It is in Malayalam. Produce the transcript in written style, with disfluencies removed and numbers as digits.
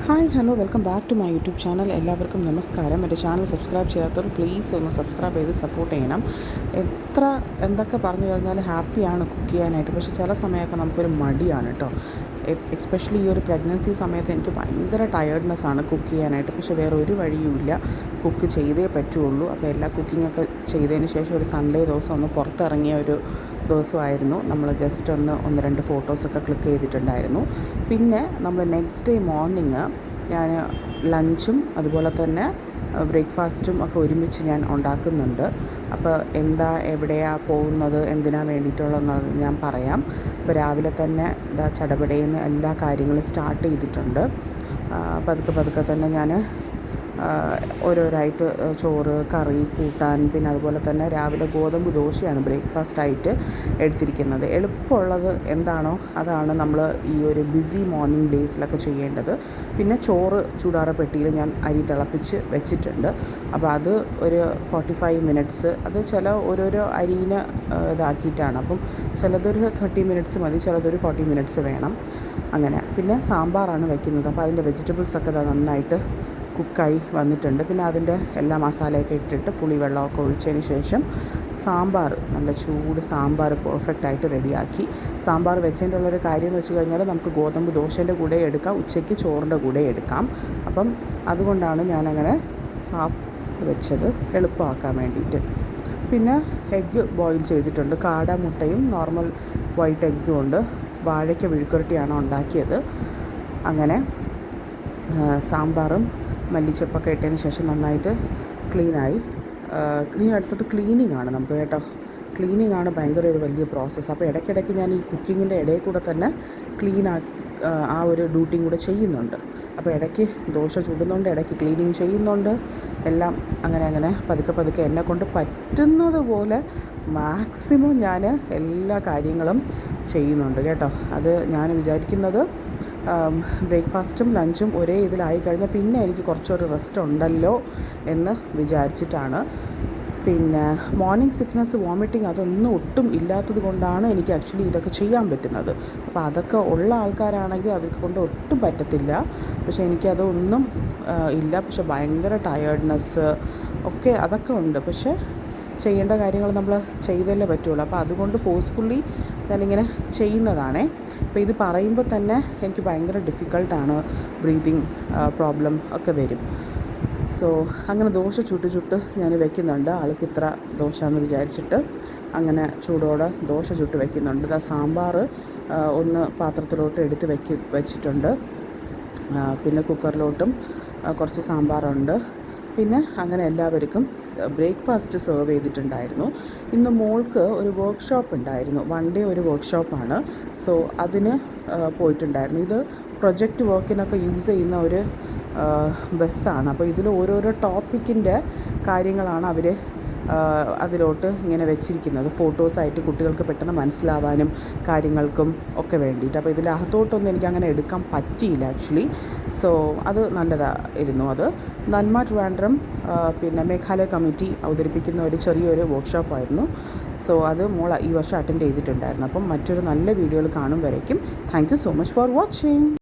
Hi hello welcome back to my YouTube channel. എല്ലാവർക്കും നമസ്കാരം. എൻ്റെ ചാനൽ സബ്സ്ക്രൈബ് ചെയ്യാത്തവർ പ്ലീസ് ഒന്ന് സബ്സ്ക്രൈബ് ചെയ്ത് സപ്പോർട്ട് ചെയ്യണം. എന്തൊക്കെ പറഞ്ഞു കഴിഞ്ഞാൽ ഹാപ്പിയാണ് കുക്ക് ചെയ്യാനായിട്ട്, പക്ഷേ ചില സമയമൊക്കെ നമുക്കൊരു മടിയാണ് കേട്ടോ. എസ്പെഷ്യലി ഈ ഒരു പ്രഗ്നൻസി സമയത്ത് എനിക്ക് ഭയങ്കര ടയേർഡ്നെസ്സാണ് കുക്ക് ചെയ്യാനായിട്ട്. പക്ഷേ വേറെ ഒരു വഴിയുമില്ല, കുക്ക് ചെയ്തേ പറ്റുള്ളൂ. അപ്പോൾ എല്ലാ കുക്കിങ്ങൊക്കെ ചെയ്തതിന് ശേഷം ഒരു സൺഡേ ദിവസം ഒന്ന് പുറത്തിറങ്ങിയ ഒരു ദിവസമായിരുന്നു. നമ്മൾ ജസ്റ്റ് ഒന്ന് രണ്ട് ഫോട്ടോസൊക്കെ ക്ലിക്ക് ചെയ്തിട്ടുണ്ടായിരുന്നു. പിന്നെ നമ്മൾ നെക്സ്റ്റ് ഡേ മോർണിംഗ് ഞാൻ ലഞ്ചും അതുപോലെ തന്നെ ബ്രേക്ക്ഫാസ്റ്റും ഒക്കെ ഒരുമിച്ച് ഞാൻ ഉണ്ടാക്കുന്നുണ്ട്. അപ്പോൾ എവിടെയാണ് പോകുന്നത്, എന്തിനാണ് വേണ്ടിയിട്ടുള്ളതെന്നത് ഞാൻ പറയാം. ഇപ്പോൾ രാവിലെ തന്നെ ചടപടയെന്ന് എല്ലാ കാര്യങ്ങളും സ്റ്റാർട്ട് ചെയ്തിട്ടുണ്ട്. പതുക്കെ തന്നെ ഞാൻ ഓരോരായിട്ട് ചോറ്, കറി, കൂട്ടാൻ, പിന്നെ അതുപോലെ തന്നെ രാവിലെ ഗോതമ്പ് ദോശയാണ് ബ്രേക്ക്ഫാസ്റ്റായിട്ട് എടുത്തിരിക്കുന്നത്. എളുപ്പമുള്ളത് എന്താണോ അതാണ് നമ്മൾ ഈ ഒരു ബിസി മോർണിംഗ് ഡേയ്സിലൊക്കെ ചെയ്യേണ്ടത്. പിന്നെ ചോറ് ചൂടാറ പെട്ടിയിൽ ഞാൻ അരി തിളപ്പിച്ച് വെച്ചിട്ടുണ്ട്. അപ്പോൾ അത് ഒരു 45 മിനിറ്റ്സ്, അത് ഓരോരോ അരിനെ ഇതാക്കിയിട്ടാണ്. അപ്പം ചിലതൊരു 30 മിനിറ്റ്സ് മതി, ചിലതൊരു 40 മിനിറ്റ്സ് വേണം. അങ്ങനെ പിന്നെ സാമ്പാറാണ് വയ്ക്കുന്നത്. അപ്പോൾ അതിൻ്റെ വെജിറ്റബിൾസൊക്കെ നന്നായിട്ട് കുക്കായി വന്നിട്ടുണ്ട്. പിന്നെ അതിൻ്റെ എല്ലാ മസാലയൊക്കെ ഇട്ടിട്ട് പുളിവെള്ളമൊക്കെ ഒഴിച്ചതിന് ശേഷം സാമ്പാർ, നല്ല ചൂട് സാമ്പാർ പെർഫെക്റ്റായിട്ട് റെഡിയാക്കി. സാമ്പാർ വെച്ചതിൻ്റെ ഉള്ളൊരു കാര്യം എന്ന് വെച്ച് കഴിഞ്ഞാൽ നമുക്ക് ഗോതമ്പ് ദോശേൻ്റെ കൂടെ എടുക്കാം, ഉച്ചയ്ക്ക് ചോറിൻ്റെ കൂടെ എടുക്കാം. അപ്പം അതുകൊണ്ടാണ് ഞാനങ്ങനെ വെച്ചത്, എളുപ്പമാക്കാൻ വേണ്ടിയിട്ട്. പിന്നെ എഗ്ഗ് ബോയിൽ ചെയ്തിട്ടുണ്ട്. കാട മുട്ടയും നോർമൽ വൈറ്റ് എഗ്സും ഉണ്ട്. വാഴയ്ക്ക വിഴുക്കുരട്ടിയാണ് ഉണ്ടാക്കിയത്. അങ്ങനെ സാമ്പാറും മല്ലിച്ചപ്പൊക്കെ ഇട്ടതിന് ശേഷം നന്നായിട്ട് ക്ലീനായി. ഇനി അടുത്തത് ക്ലീനിങ് ആണ് നമുക്ക് കേട്ടോ. ക്ലീനിങ് ആണ് ഭയങ്കര ഒരു വലിയ പ്രോസസ്സ്. അപ്പോൾ ഇടയ്ക്കിടയ്ക്ക് ഞാൻ ഈ കുക്കിങ്ങിൻ്റെ ഇടയിൽ കൂടെ തന്നെ ആ ഒരു ഡ്യൂട്ടിയും കൂടെ ചെയ്യുന്നുണ്ട്. അപ്പോൾ ഇടയ്ക്ക് ദോശ ചുടുന്നുണ്ട്, ഇടയ്ക്ക് ക്ലീനിങ് ചെയ്യുന്നുണ്ട്. എല്ലാം അങ്ങനെ പതുക്കെ എന്നെക്കൊണ്ട് പറ്റുന്നത് പോലെ മാക്സിമം ഞാൻ എല്ലാ കാര്യങ്ങളും ചെയ്യുന്നുണ്ട് കേട്ടോ. അത് ഞാൻ വിചാരിക്കുന്നത് ബ്രേക്ക്ഫാസ്റ്റും ലഞ്ചും ഒരേ ഇതിലായി കഴിഞ്ഞാൽ പിന്നെ എനിക്ക് കുറച്ചൊരു റെസ്റ്റ് ഉണ്ടല്ലോ എന്ന് വിചാരിച്ചിട്ടാണ്. പിന്നെ മോർണിംഗ് സിക്നസ്, വോമിറ്റിംഗ് അതൊന്നും ഒട്ടും ഇല്ലാത്തത് കൊണ്ടാണ് എനിക്ക് ആക്ച്വലി ഇതൊക്കെ ചെയ്യാൻ പറ്റുന്നത്. അപ്പോൾ അതൊക്കെ ഉള്ള ആൾക്കാരാണെങ്കിൽ അവർക്ക് കൊണ്ട് ഒട്ടും പറ്റത്തില്ല. പക്ഷേ എനിക്കതൊന്നും ഇല്ല. പക്ഷേ ഭയങ്കര ടയേർഡ്നെസ് ഒക്കെ അതൊക്കെ ഉണ്ട്. പക്ഷേ ചെയ്യേണ്ട കാര്യങ്ങൾ നമ്മൾ ചെയ്തല്ലേ പറ്റുള്ളൂ. അപ്പോൾ അതുകൊണ്ട് ഫോഴ്സ്ഫുള്ളി ഞാനിങ്ങനെ ചെയ്യുന്നതാണേ. അപ്പോൾ ഇത് പറയുമ്പോൾ തന്നെ എനിക്ക് ഭയങ്കര ഡിഫിക്കൾട്ടാണ്, ബ്രീതിങ് പ്രോബ്ലം ഒക്കെ വരും. സോ അങ്ങനെ ദോശ ചുട്ട് ഞാൻ വെക്കുന്നുണ്ട്. ആൾക്ക് ഇത്ര ദോശ എന്ന് വിചാരിച്ചിട്ട് അങ്ങനെ ചൂടോടെ ദോശ ചുട്ട് വെക്കുന്നുണ്ട്. സാമ്പാർ ഒന്ന് പാത്രത്തിലോട്ട് എടുത്ത് വെച്ചിട്ടുണ്ട്. പിന്നെ കുക്കറിലോട്ടും കുറച്ച് സാമ്പാറുണ്ട്. പിന്നെ അങ്ങനെ എല്ലാവർക്കും ബ്രേക്ക്ഫാസ്റ്റ് സെർവ് ചെയ്തിട്ടുണ്ടായിരുന്നു. ഇന്ന് മോൾക്ക് ഒരു വർക്ക്ഷോപ്പ് ഉണ്ടായിരുന്നു. 1 ഡേ ഒരു വർക്ക്ഷോപ്പാണ്. സോ അതിന് പോയിട്ടുണ്ടായിരുന്നു. ഇത് പ്രൊജക്റ്റ് വർക്കിനൊക്കെ യൂസ് ചെയ്യുന്ന ഒരു ബസ്സാണ്. അപ്പോൾ ഇതിൽ ഓരോരോ ടോപ്പിക്കിൻ്റെ കാര്യങ്ങളാണ് അവർ അതിലോട്ട് ഇങ്ങനെ വെച്ചിരിക്കുന്നത്, ഫോട്ടോസായിട്ട് കുട്ടികൾക്ക് പെട്ടെന്ന് മനസ്സിലാവാനും കാര്യങ്ങൾക്കും ഒക്കെ വേണ്ടിയിട്ട്. അപ്പോൾ ഇതിലകത്തോട്ടൊന്നും എനിക്കങ്ങനെ എടുക്കാൻ പറ്റിയില്ല ആക്ച്വലി. സോ അത് നല്ലതായിരുന്നു. അത് നന്മ ട്രിവാൻഡ്രം പിന്നെ മേഘാലയ കമ്മിറ്റി അവതരിപ്പിക്കുന്ന ഒരു ചെറിയൊരു വർക്ക്ഷോപ്പായിരുന്നു. സോ അത് മോൾ ഈ വർഷം അറ്റൻഡ് ചെയ്തിട്ടുണ്ടായിരുന്നു. അപ്പം മറ്റൊരു നല്ല വീഡിയോയിൽ കാണും വരയ്ക്കും. Thank you so much for watching.